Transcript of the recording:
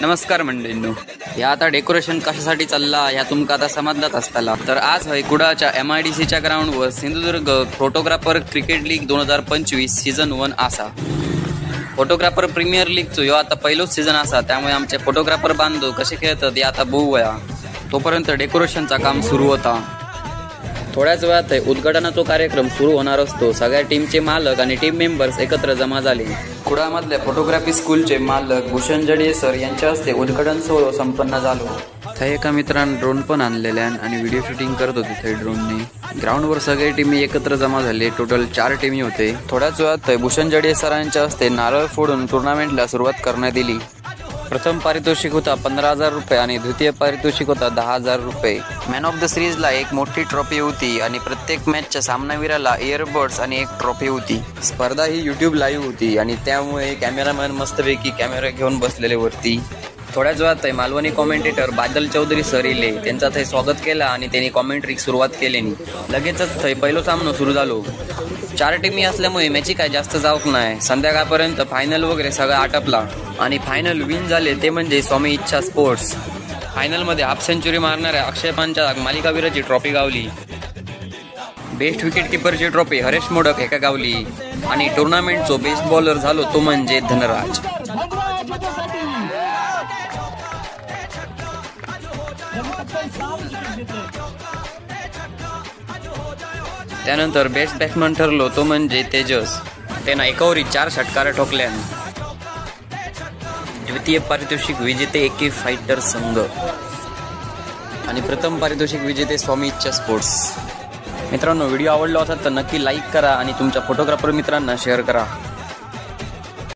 नमस्कार मंडळींनो, ह्या आता डेकोरेशन कशासाठी चालला ह्या तुमका आता समजलाच असताला। तर आज होय कुडाच्या MIDCच्या ग्राउंडवर Sindhudurg photographer cricket league 2025 season 1 आसा। फोटोग्राफर प्रीमियर लीगचो ह्यो आता पहिलोच सीझन आसा, त्यामुळे आमचे फोटोग्राफर बांधव कसे खेळतात हे आता बघूया। तोपर्यंत डेकोरेशनचा काम सुरू होता। थोड्याच वेळात उद्घाटनाचा कार्यक्रम सुरू होणार असतो। सगळ्या टीमचे मालक आणि टीम मेंबर्स एकत्र जमा झाले। कुडामधल्या फोटोग्राफी स्कूलचे मालक भूषण जडिये सर यांच्या हस्ते उद्घाटन सोहळा संपन्न झालो। थंय एका मित्रान ड्रोन पण आणलेल्यान आणि व्हिडिओ शूटिंग करत होते थंय ड्रोनने। ग्राउंडवर सगळे टीमी एकत्र जमा झाले। टोटल 4 टीमी होते। थोड्याच वेळात भूषण जडिये सरांच्या हस्ते नारळ फोडून टुर्नामेंटला सुरुवात करण्यात आली। प्रथम पारितोषिक होता 15,000 रुपये आणि द्वितीय पारितोषिक होता 10,000 रुपये। मॅन ऑफ द सिरीजला एक मोठी ट्रॉफी होती आणि प्रत्येक मॅचच्या सामनावीराला इयरबड्स आणि एक ट्रॉफी होती। स्पर्धा ही YouTube लाईव्ह होती आणि त्यामुळे कॅमेरामॅन मस्तपैकी कॅमेरा घेऊन बसलेले वरती। थोड्याच वेळात मालवणी कॉमेंटेटर बादल चौधरी सर इले, त्यांचा थंय स्वागत केला आणि त्यांनी कॉमेंट्री सुरुवात केली। लगेचच थंय पहिलो सामनो सुरू झालो। 4 टीमी असल्यामुळे मॅची काय जास्त जाऊक नाही। संध्याकाळपर्यंत फायनल वगैरे सगळं आटपला आणि फायनल विन झाले ते म्हणजे स्वामी इच्छा स्पोर्ट्स। फायनलमध्ये हाफ सेंचुरी मारणाऱ्या अक्षय पांच्या मालिकावीराची ट्रॉफी गावली। बेस्ट विकेट किपरची ट्रॉफी हरेश मोडक एका गावली आणि टुर्नामेंटचो बेस्ट बॉलर झालो तो म्हणजे धनराज। त्यानंतर बेस्ट बॅट्समन ठरलो तो म्हणजे तेजस, त्यानं एकावरी 4 षटकार ठोकल्यान। द्वितीय पारितोषिक विजेते एके फायटर संघ आणि प्रथम पारितोषिक विजेते स्वामी इच्छा स्पोर्ट्स। मित्रांनो, व्हिडिओ आवडला असेल तर नक्की लाईक करा आणि तुमच्या फोटोग्राफर मित्रांना शेअर करा।